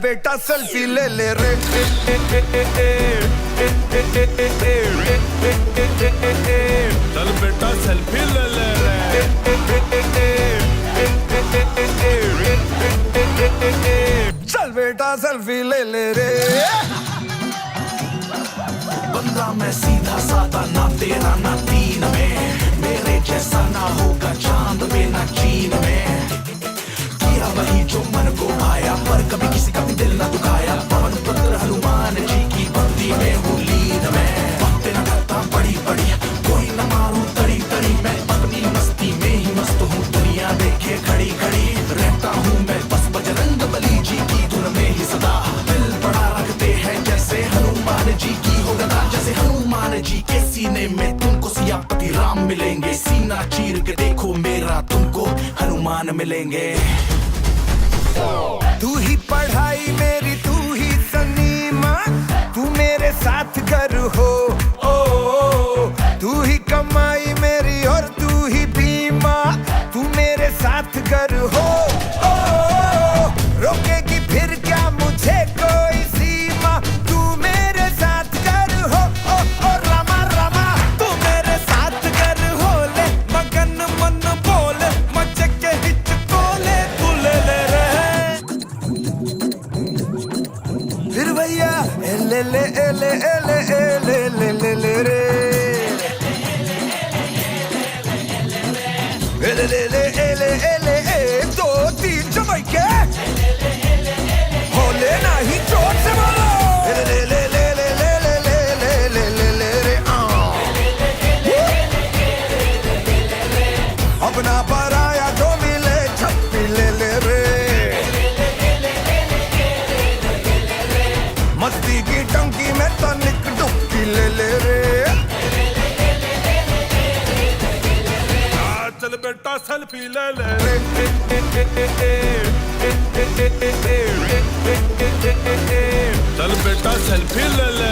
बेटा सेल्फी ले ले रे चल बेटा सेल्फी ले ले रे चल बेटा सेल्फी सेल्फी ले ले रे बंदा मैं सीधा साधा ना तेरा ना तीन में मेरे जैसा ना होगा चांद में ना चीन में किया वही जो मन को भाया पर कभी किसी का भी दिल ना दुखाया पवन पुत्र हनुमान जी की भक्ति में हूँ लीन मैं वक्त न करता बड़ी बड़ी कोई न मारूं तड़ी तड़ी मैं अपनी मस्ती में ही मस्त हूँ दुनिया देखे खड़ी खड़ी रहता हूँ मैं बस बजरंग बली जी की धुन में ही सदा दिल बड़ा रखते हैं जैसे हनुमान जी की हो गदा जैसे हनुमान जी के सीने में तुमको सियापति राम मिलेंगे सीना चीर के देखो मेरा तुमको हनुमान मिलेंगे तू ही पढ़ाई मेरी तू ही सनीमा तू मेरे साथ घर हो ओ, तू ही कमाई मेरी और तू ही बीमा तू मेरे साथ घर हो ओ, रोकेगी फिर क्या मुझे कोई सीमा तू मेरे साथ घर हो ओ रामा रामा तू मेरे साथ घर हो ले मगन मन बोले मजे के हिच कोले तू ले ले रे फिर भैया ले ले ले ले ले ले ले ले रे ले ले ले ले दो तीन जमाइके हो लेना ही जोर से बोलो ले ले ले ले ले ले ले ले ले ले ले रे अपना पराया जो मिले छप्पी ले ले रे मस्ती की टंकी में तो निक डुबकी ले ले रे चल बेटा सेल्फी ले ले चल बेटा सेल्फी ले ले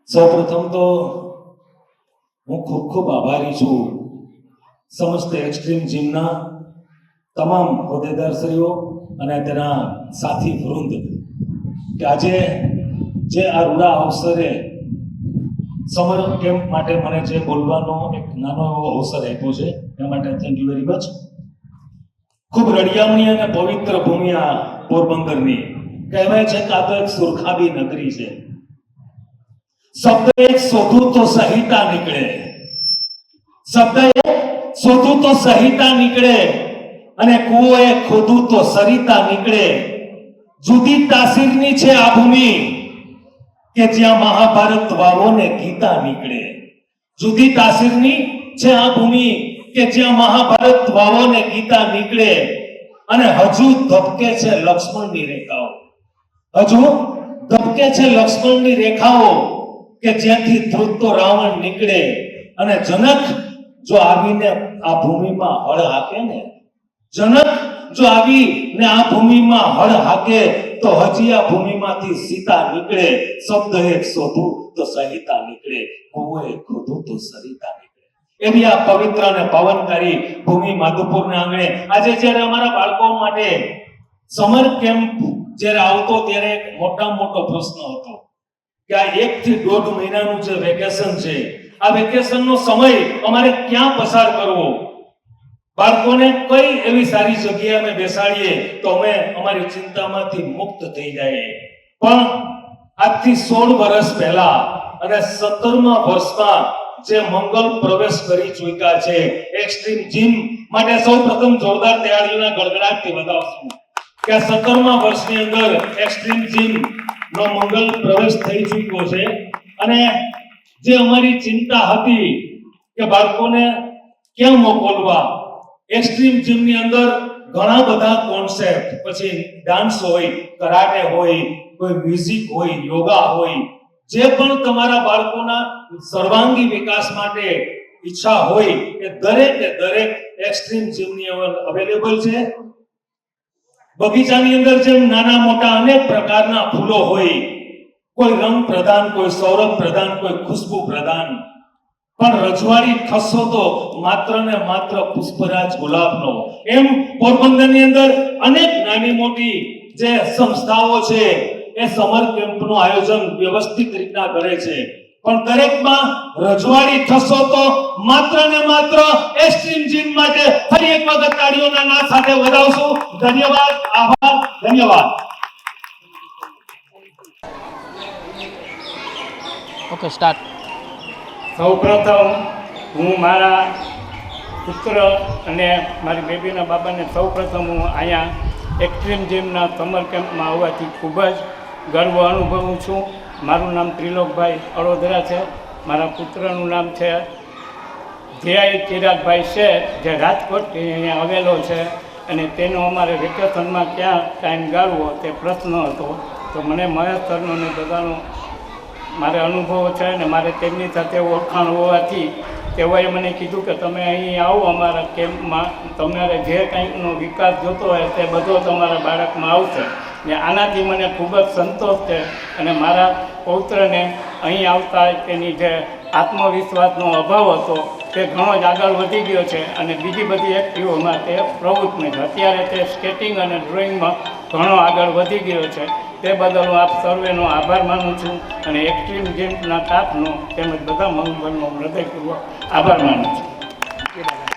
સૌપ્રથમ તો હું ખૂબ ખૂબ આભારી છું સમસ્ત એક્સ્ટ્રીમ જીમના તમામ હોદ્દેદારશ્રીઓ અને તેના સાથી વૃંદ કે આજે જે આ રૂડા અવસરે સમર કેમ્પ માટે મને જે બોલવાનો એક નાનો એવો અવસર આપ્યો છે એ માટે થેન્ક યુ વેરી મચ ખૂબ રળિયામણી અને પવિત્ર ભૂમિ આ પોરબંદરની કહેવાય છે કે આ તો એક સુરખાબી નગરી છે શબ્દ એક શોધું તો સહિતા નીકળે શબ્દ એક શોધું તો સહિતા નીકળે અને કૂવો એક ખોદું તો સરિતા નીકળે જુદી તાસીરની છે આ ભૂમિ કે જ્યાં મહાભારત વાવો ને ગીતા નીકળે જુદી તાસીરની છે આ ભૂમિ કે જ્યાં મહાભારત વાવો ને ગીતા નીકળે અને હજુ ધબકે છે લક્ષ્મણની રેખાઓ હજુ ધબકે છે લક્ષ્મણની રેખાઓ કે જ્યાંથી ધ્રુવ તો રાવણ નીકળે અને જનક જો આવીને આ ભૂમિમાં હળ હાકે ને જનક જો આવીને આ ભૂમિમાં હળ હાકે તો હજી આ ભૂમિમાંથી સીતા નીકળે શબ્દ એક શોધું તો સહિતા નીકળે કૂવો એક ખોદું તો સરિતા નીકળે એવી આ પવિત્ર અને પાવનકારી ભૂમિ માધુપુરના આંગણે આજે જ્યારે અમારા બાળકો માટે સમર કેમ્પ જ્યારે આવતો ત્યારે એક મોટો પ્રશ્ન હતો કે આ 1 થી 1.5 મહિનાનું જે વેકેશન છે આ વેકેશનનો સમય અમારે ક્યાં પસાર કરવો બાળકોને કઈ એવી સારી જગ્યાએ અમે બેસાડીએ તો અમે અમારી ચિંતામાંથી મુક્ત થઈ જઈએ પણ આજથી 16 વર્ષ પહેલા અને 17મા વર્ષમાં જે મંગલ પ્રવેશ કરી ચૂક્યા છે એક્સ્ટ્રીમ જીમ માટે સૌપ્રથમ જોરદાર તૈયારીઓના ગડગડાટથી બતાવશું કે 17મા વર્ષની અંદર એક્સ્ટ્રીમ જીમ નો મંગલ પ્રવેશ થઈ ચૂક્યો છે અને જે અમારી ચિંતા હતી કે બાળકોને ક્યાં મોકલવા એક્સ્ટ્રીમ જીમની અંદર ઘણા બધા કોન્સેપ્ટ પછી ડાન્સ હોય કરાટે હોય કોઈ મ્યુઝિક હોય યોગા હોય જે પણ તમારા બાળકોના સર્વાંગી વિકાસ માટે ઈચ્છા હોય એ દરેક એક્સ્ટ્રીમ જીમની અવેલેબલ છે બગીચાની અંદર જેમ નાના મોટા અનેક પ્રકારના ફૂલો હોય કોઈ રંગ પ્રદાન, કોઈ સૌરભ પ્રદાન, કોઈ ખુશ્બુ પ્રદાન, પણ રજવાડી ઠસ્સો તો માત્ર ને માત્ર પુષ્પરાજ ગુલાબનો. એમ પોરબંદરની અંદર અનેક નાની મોટી જે સંસ્થાઓ છે એ સમર કેમ્પનું આયોજન વ્યવસ્થિત રીતના કરે છે, પણ દરેકમાં રજવાડી ઠસ્સો તો માત્ર ને માત્ર એક્સ્ટ્રીમ જીમ માટે ફરી એક વખત તાળીઓના નાદ સાથે વધાવશું. ધન્યવાદ, આભાર, ધન્યવાદ. Okay, start. સૌપ્રથમ હું મારા પુત્ર અને મારી બેબીના બાબાને સૌપ્રથમ હું અહીંયા એક્સ્ટ્રીમ જીમના સમર કેમ્પમાં આવવાથી ખૂબ જ ગર્વ અનુભવું છું. મારું નામ ત્રિલોકભાઈ અડોદરા છે. મારા પુત્રનું નામ છે ધ્યેય ચિરાગભાઈ શેઠ, જે રાજકોટથી અહીંયા આવેલો છે, અને તેનો અમારે વેકેશનમાં ક્યાં ટાઈમ ગાળવો તે પ્રશ્ન હતો. તો મને મહેશ સરનો ને બધાનો મારે અનુભવ છે, અને મારે તેમની સાથે ઓળખાણ હોવાથી તેઓએ મને કીધું કે તમે અહીં આવો અમારા કેમ્પમાં, તમારે જે કંઈકનો વિકાસ જોતો હોય તે બધો તમારા બાળકમાં આવશે. ને આનાથી મને ખૂબ જ સંતોષ છે, અને મારા પૌત્રને અહીં આવતા તેની જે આત્મવિશ્વાસનો અભાવ હતો તે ઘણો જ આગળ વધી ગયો છે, અને બીજી બધી એક્ટિવોમાં તે પ્રવૃત્ત છે. અત્યારે તે સ્કેટિંગ અને ડ્રોઈંગમાં ઘણો આગળ વધી ગયો છે. તે બદલ હું આપ સર્વેનો આભાર માનું છું, અને એક્સ્ટ્રીમ જીમના સ્ટાફનો તેમજ બધા મંગળનો હૃદયપૂર્વક આભાર માનું છું.